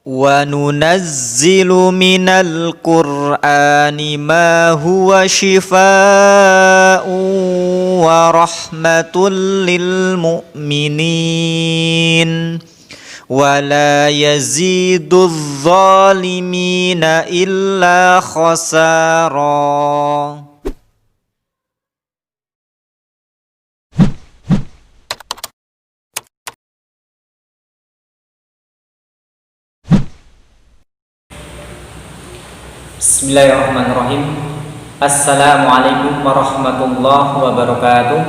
وَنُنَزِّلُ مِنَ الْقُرْآنِ مَا هُوَ شِفَاءٌ وَرَحْمَةٌ لِّلْمُؤْمِنِينَ وَلَا يَزِيدُ الظَّالِمِينَ إِلَّا خَسَارًا. Bismillahirrahmanirrahim. Assalamualaikum warahmatullahi wabarakatuh.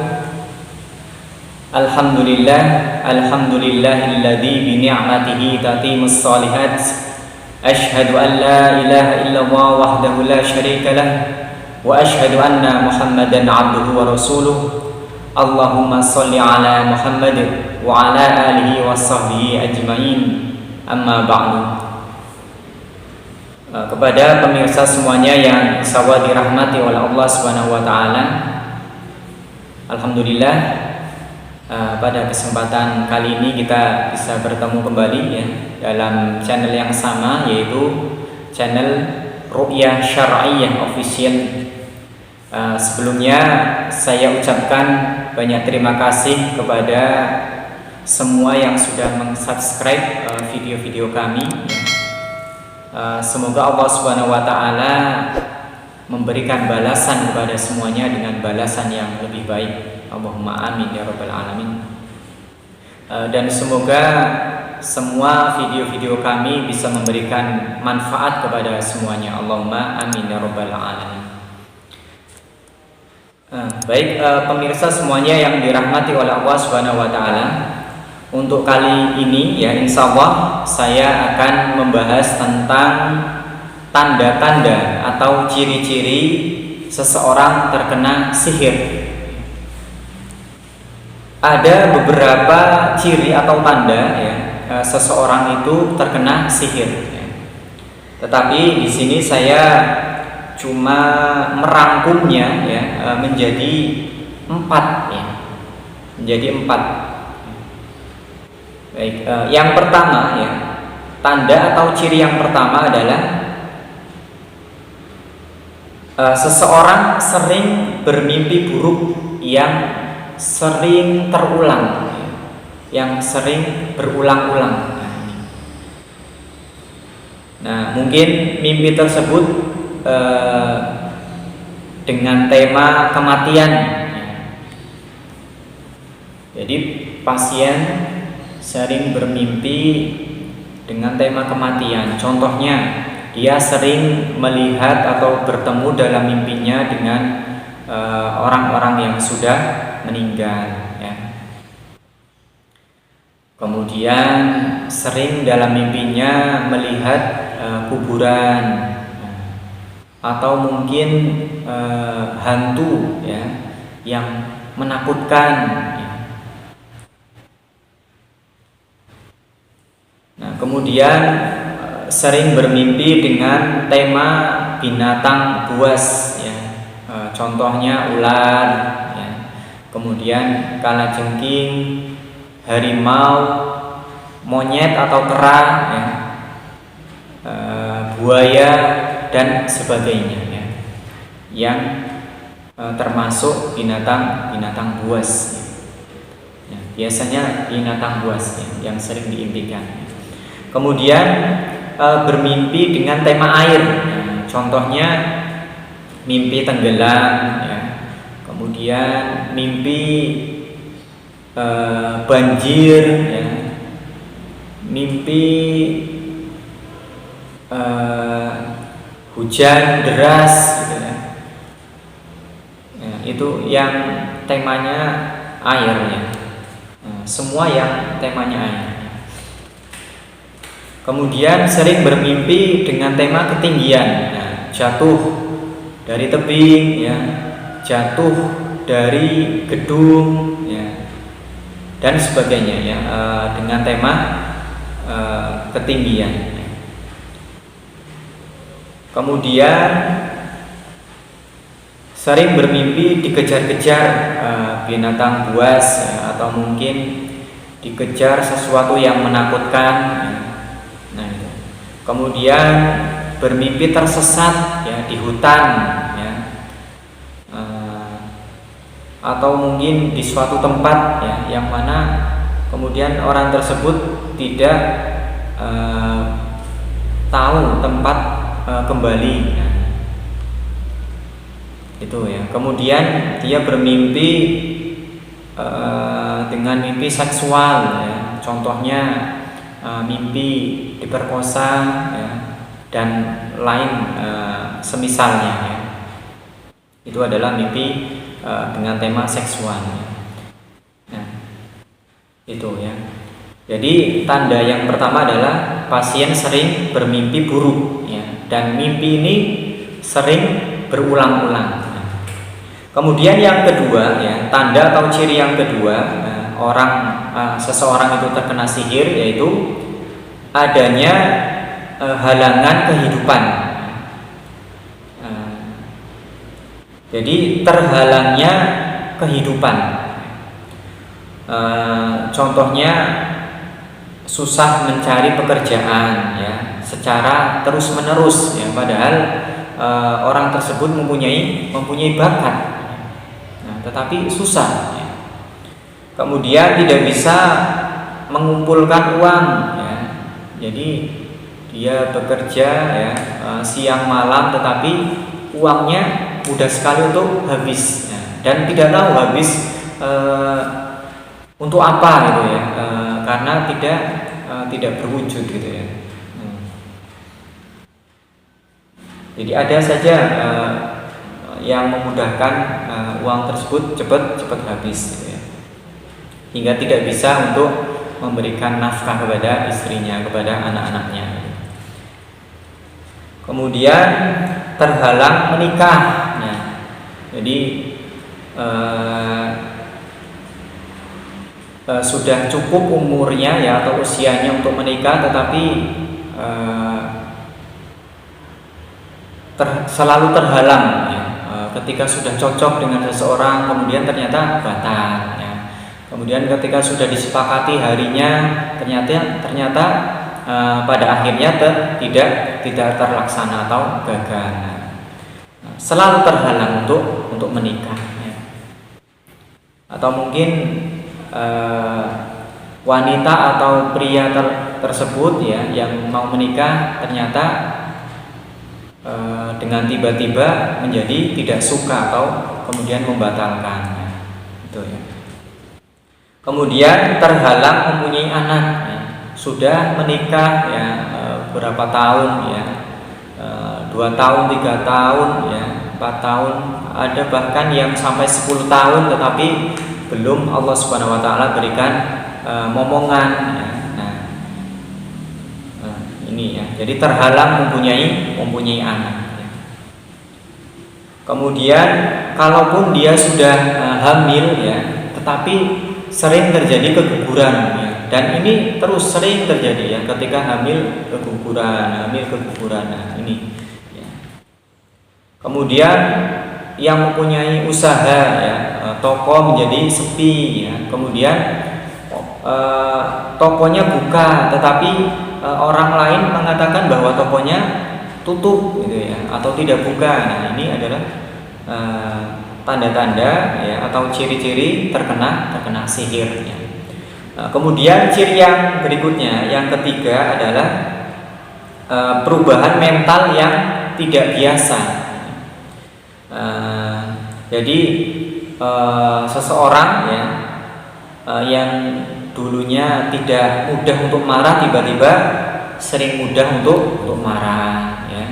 Alhamdulillahilladzi bi ni'matihi tatimmus shalihat. Asyhadu an la ilaha illallah wahdahu la syarika lah wa asyhadu anna Muhammadan 'abduhu wa rasuluh. Allahumma shalli ala Muhammad wa ala alihi wa sahbihi ajmain. Amma ba'du. Kepada pemirsa semuanya yang insya-Allah dirahmati oleh Allah Subhanahu wa taala. Alhamdulillah, pada kesempatan kali ini kita bisa bertemu kembali ya dalam channel yang sama, yaitu channel Ru'yah Syar'iyyah Official. Sebelumnya saya ucapkan banyak terima kasih kepada semua yang sudah mensubscribe video-video kami ya. Semoga Allah Subhanahu wa taala memberikan balasan kepada semuanya dengan balasan yang lebih baik. Allahumma amin ya rabbal alamin. Dan semoga semua video-video kami bisa memberikan manfaat kepada semuanya. Allahumma amin ya rabbal alamin. Baik, pemirsa semuanya yang dirahmati oleh Allah Subhanahu wa taala. Untuk kali ini ya insya Allah saya akan membahas tentang tanda-tanda atau ciri-ciri seseorang terkena sihir. Ada beberapa ciri atau tanda ya seseorang itu terkena sihir ya. Tetapi di sini saya cuma merangkumnya ya menjadi 4 ya. Menjadi 4. Baik, yang pertama ya, tanda atau ciri yang pertama adalah seseorang sering bermimpi buruk yang sering terulang, yang sering berulang-ulang. Nah, mungkin mimpi tersebut dengan tema kematian. Jadi pasien sering bermimpi dengan tema kematian. Contohnya, dia sering melihat atau bertemu dalam mimpinya dengan orang-orang yang sudah meninggal ya. Kemudian sering dalam mimpinya melihat kuburan atau mungkin hantu ya yang menakutkan ya. Nah, kemudian sering bermimpi dengan tema binatang buas ya. Contohnya ular ya. Kemudian kalajengking, harimau, monyet atau kera ya. Buaya dan sebagainya ya. Yang termasuk binatang buas ya. Biasanya binatang buas ya, yang sering diimpikan. Kemudian bermimpi dengan tema air ya. Contohnya mimpi tenggelam ya. Kemudian mimpi banjir ya. Mimpi hujan deras gitu ya. Ya, itu yang temanya air ya. Semua yang temanya air. Kemudian sering bermimpi dengan tema ketinggian ya, jatuh dari tebing ya, jatuh dari gedung ya, dan sebagainya ya, dengan tema ketinggian ya. Kemudian sering bermimpi dikejar-kejar binatang buas ya, atau mungkin dikejar sesuatu yang menakutkan ya. Nah, itu. kemudian bermimpi tersesat ya di hutan ya, atau mungkin di suatu tempat ya, yang mana kemudian orang tersebut tidak tahu tempat kembali ya. Itu ya. Kemudian dia bermimpi dengan mimpi seksual ya. Contohnya mimpi diperkosa ya, dan lain semisalnya ya. Itu adalah mimpi dengan tema seksual ya. Nah, itu ya. Jadi tanda yang pertama adalah pasien sering bermimpi buruk ya, dan mimpi ini sering berulang-ulang. Kemudian yang kedua ya, tanda atau ciri yang kedua seseorang itu terkena sihir, yaitu adanya halangan kehidupan. Jadi terhalangnya kehidupan. Contohnya susah mencari pekerjaan ya, secara terus menerus ya, padahal orang tersebut mempunyai bakat, nah, tetapi susah ya. Kemudian tidak bisa mengumpulkan uang ya, jadi dia bekerja ya, siang malam, tetapi uangnya mudah sekali untuk habis ya, dan tidak tahu habis untuk apa gitu ya, karena tidak berwujud gitu ya. Jadi ada saja yang memudahkan uang tersebut cepat habis gitu ya, hingga tidak bisa untuk memberikan nafkah kepada istrinya, kepada anak-anaknya. Kemudian terhalang menikah. Nah, jadi sudah cukup umurnya ya, atau usianya untuk menikah, tetapi selalu terhalang ya. Ketika sudah cocok dengan seseorang, kemudian ternyata batal ya. Kemudian ketika sudah disepakati harinya, ternyata pada akhirnya tidak terlaksana atau gagal. Nah, selalu terhalang untuk menikah ya. Atau mungkin wanita atau pria tersebut ya, yang mau menikah ternyata dengan tiba-tiba menjadi tidak suka atau kemudian membatalkan itu ya. Kemudian terhalang mempunyai anak ya. Sudah menikah ya, berapa tahun ya, 2 tahun, 3 tahun ya, 4 tahun, ada bahkan yang sampai 10 tahun tetapi belum Allah Subhanahu wa taala berikan momongan ya. Ini ya, jadi terhalang mempunyai anak ya. Kemudian kalaupun dia sudah hamil ya, tetapi sering terjadi keguguran ya. Dan ini terus sering terjadi ya, ketika hamil keguguran. Nah, ini ya. Kemudian yang mempunyai usaha ya, toko menjadi sepi ya. Kemudian tokonya buka, tetapi orang lain mengatakan bahwa tokonya tutup gitu ya, atau tidak buka. Nah, ini adalah tanda-tanda ya, atau ciri-ciri terkena sihir ya. Kemudian ciri yang berikutnya, yang ketiga adalah perubahan mental yang tidak biasa. Jadi seseorang ya, yang dulunya tidak mudah untuk marah, tiba-tiba sering mudah untuk marah ya.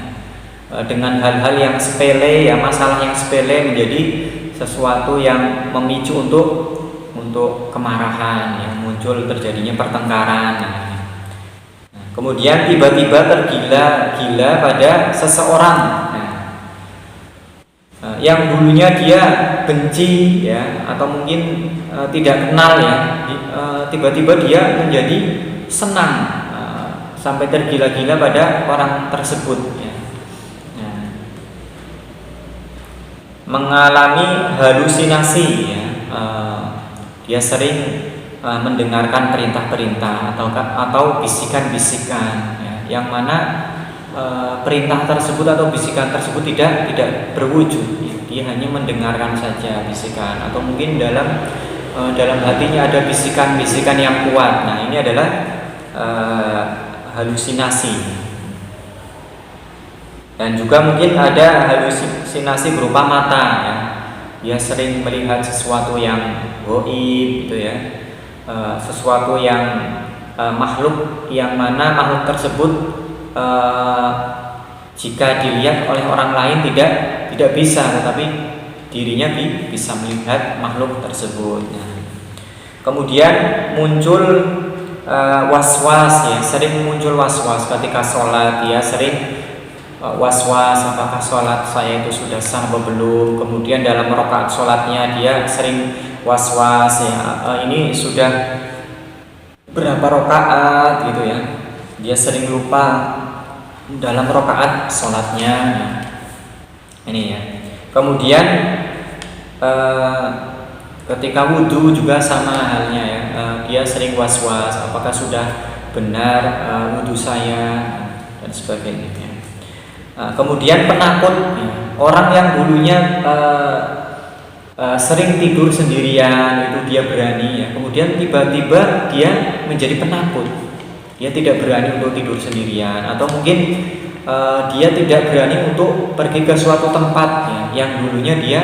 Dengan hal-hal yang sepele ya, masalah yang sepele menjadi sesuatu yang memicu untuk kemarahan ya, muncul terjadinya pertengkaran ya. Kemudian tiba-tiba tergila-gila pada seseorang yang dulunya dia benci ya, atau mungkin tidak kenal ya, tiba-tiba dia menjadi senang, sampai tergila-gila pada orang tersebut ya. Mengalami halusinasi ya, dia sering mendengarkan perintah-perintah atau bisikan-bisikan ya, yang mana perintah tersebut atau bisikan tersebut tidak berwujud. Dia hanya mendengarkan saja bisikan, atau mungkin dalam hatinya ada bisikan-bisikan yang kuat. Nah, ini adalah halusinasi. Dan juga mungkin ada halusinasi berupa mata, ya. Dia sering melihat sesuatu yang goib, gitu ya, sesuatu yang makhluk, yang mana makhluk tersebut jika dilihat oleh orang lain tidak bisa, tetapi dirinya bisa melihat makhluk tersebut. Nah, kemudian muncul was-was, ya, sering muncul was-was ketika sholat. Dia sering was-was, apakah sholat saya itu sudah sah atau belum. Kemudian dalam rakaat sholatnya dia sering was-was, ya, ini sudah berapa rakaat, gitu ya. Dia sering lupa dalam rakaat sholatnya. Ini ya. Kemudian ketika wudhu juga sama halnya, ya. Dia sering was-was, apakah sudah benar wudhu saya, dan sebagainya. Kemudian penakut, ya. Orang yang dulunya sering tidur sendirian itu dia berani, ya. Kemudian tiba-tiba dia menjadi penakut. Dia tidak berani untuk tidur sendirian, atau mungkin dia tidak berani untuk pergi ke suatu tempat, ya, yang dulunya dia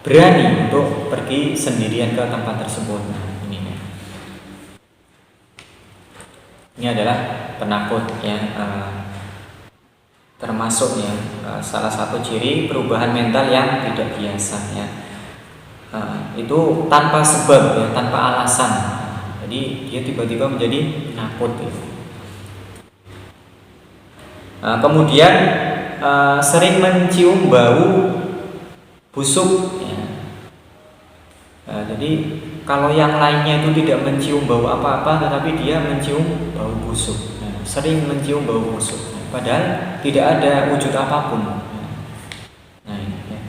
berani untuk pergi sendirian ke tempat tersebut. Nah, ini adalah penakut, ya. Termasuk, ya, salah satu ciri perubahan mental yang tidak biasa, ya. Itu tanpa sebab, ya, tanpa alasan. Jadi dia tiba-tiba menjadi penakut, ya. Kemudian sering mencium bau busuk, ya. Jadi kalau yang lainnya itu tidak mencium bau apa-apa, tetapi dia mencium bau busuk. Sering mencium bau busuk, padahal tidak ada wujud apapun. Nah, ya.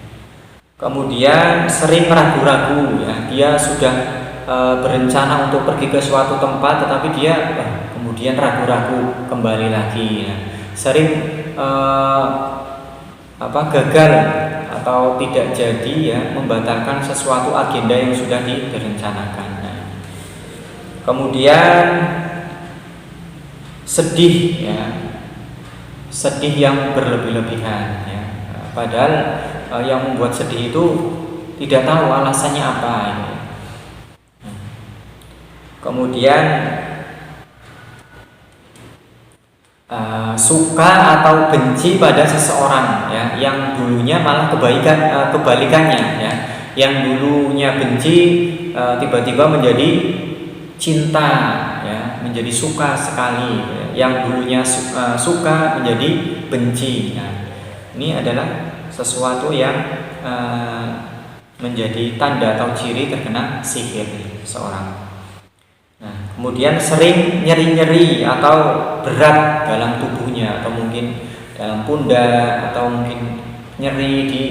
Kemudian sering ragu-ragu, ya. Dia sudah berencana untuk pergi ke suatu tempat, tetapi dia kemudian ragu-ragu kembali lagi, ya. Sering gagal atau tidak jadi, ya, membatalkan sesuatu agenda yang sudah direncanakan. Nah, kemudian sedih, ya. Sedih yang berlebih-lebihan, ya. Padahal yang membuat sedih itu tidak tahu alasannya apa, ya. Kemudian suka atau benci pada seseorang, ya, yang dulunya malah kebalikannya, ya. Yang dulunya benci tiba-tiba menjadi cinta, ya, menjadi suka sekali, ya. Yang dulunya suka menjadi benci. Nah, ini adalah sesuatu yang menjadi tanda atau ciri terkena sihir seorang. Nah, kemudian sering nyeri-nyeri atau berat dalam tubuhnya, atau mungkin dalam pundak, atau mungkin nyeri di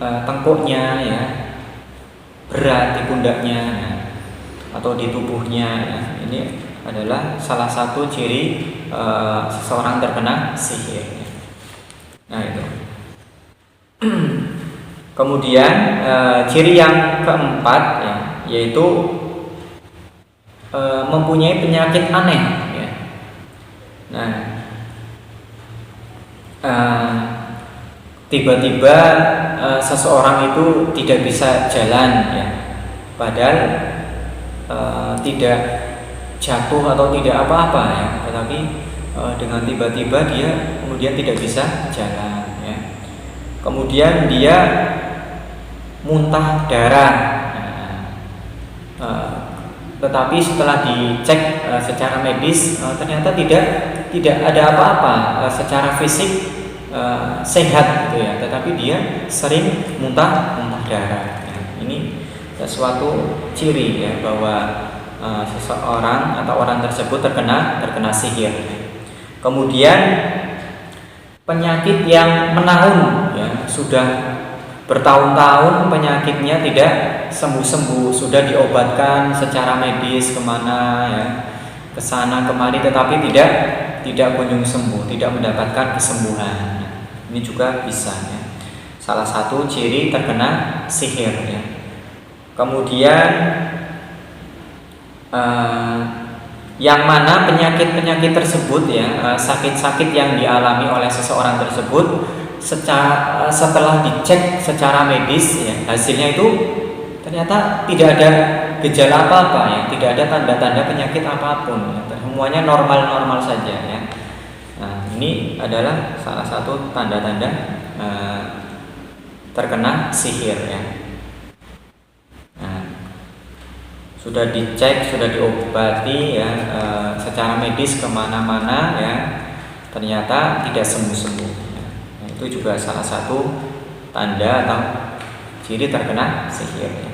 tengkuknya, ya, berat di pundaknya, ya, atau di tubuhnya, ya. Ini adalah salah satu ciri seseorang terkena sihir, ya. Nah, itu. Kemudian ciri yang keempat, ya, yaitu mempunyai penyakit aneh, ya. Nah, tiba-tiba seseorang itu tidak bisa jalan, ya. Padahal tidak jatuh atau tidak apa-apa, ya. Tetapi dengan tiba-tiba dia kemudian tidak bisa jalan, ya. Kemudian dia muntah darah. Tetapi setelah dicek secara medis, ternyata tidak ada apa-apa, secara fisik sehat, gitu ya. Tetapi dia sering muntah darah. Ini suatu ciri, ya, bahwa seseorang atau orang tersebut terkena sihir. Kemudian penyakit yang menahun, ya, sudah bertahun-tahun penyakitnya tidak sembuh-sembuh, sudah diobatkan secara medis kemana, ya, kesana kemari, tetapi tidak tidak kunjung sembuh, tidak mendapatkan kesembuhan. Ini juga bisa ya. Salah satu ciri terkena sihir ya. Kemudian yang mana penyakit-penyakit tersebut ya, sakit-sakit yang dialami oleh seseorang tersebut setelah dicek secara medis ya, hasilnya itu ternyata tidak ada gejala apa-apa ya, tidak ada tanda-tanda penyakit apapun ya. Semuanya normal-normal saja ya. Nah, ini adalah salah satu tanda-tanda terkena sihir ya. Nah, sudah dicek, sudah diobati ya, secara medis kemana-mana ya, ternyata tidak sembuh-sembuh ya. Nah, itu juga salah satu tanda atau ciri terkena sihir ya.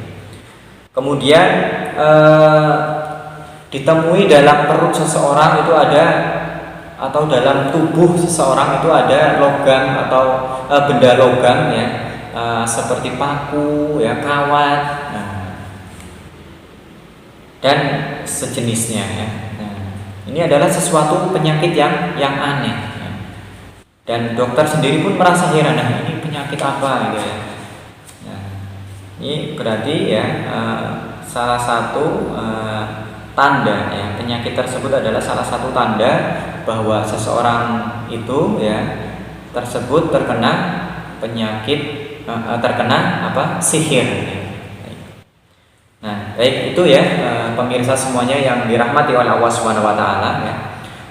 Kemudian ditemui dalam perut seseorang itu ada, atau dalam tubuh seseorang itu ada logam atau benda logam ya, seperti paku ya, kawat, dan sejenisnya ya. Nah, ini adalah sesuatu penyakit yang aneh ya. Dan dokter sendiri pun merasa heran, nah ini penyakit apa gitu ya. Nah, ini berarti ya salah satu tanda ya, penyakit tersebut adalah salah satu tanda bahwa seseorang itu ya tersebut terkena penyakit, terkena sihir ya. Nah, baik itu ya pemirsa semuanya yang dirahmati oleh Allah Subhanahu wa taala ya.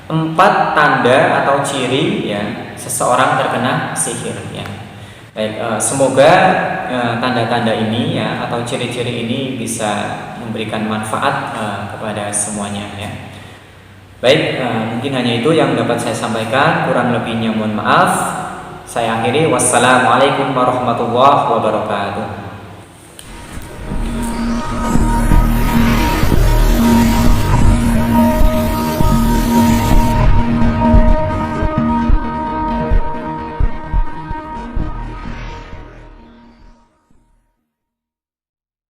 4 tanda atau ciri ya seseorang terkena sihir ya. Baik, semoga tanda-tanda ini ya atau ciri-ciri ini bisa memberikan manfaat kepada semuanya ya. Baik, mungkin hanya itu yang dapat saya sampaikan, kurang lebihnya mohon maaf. Saya akhiri, wassalamualaikum warahmatullahi wabarakatuh.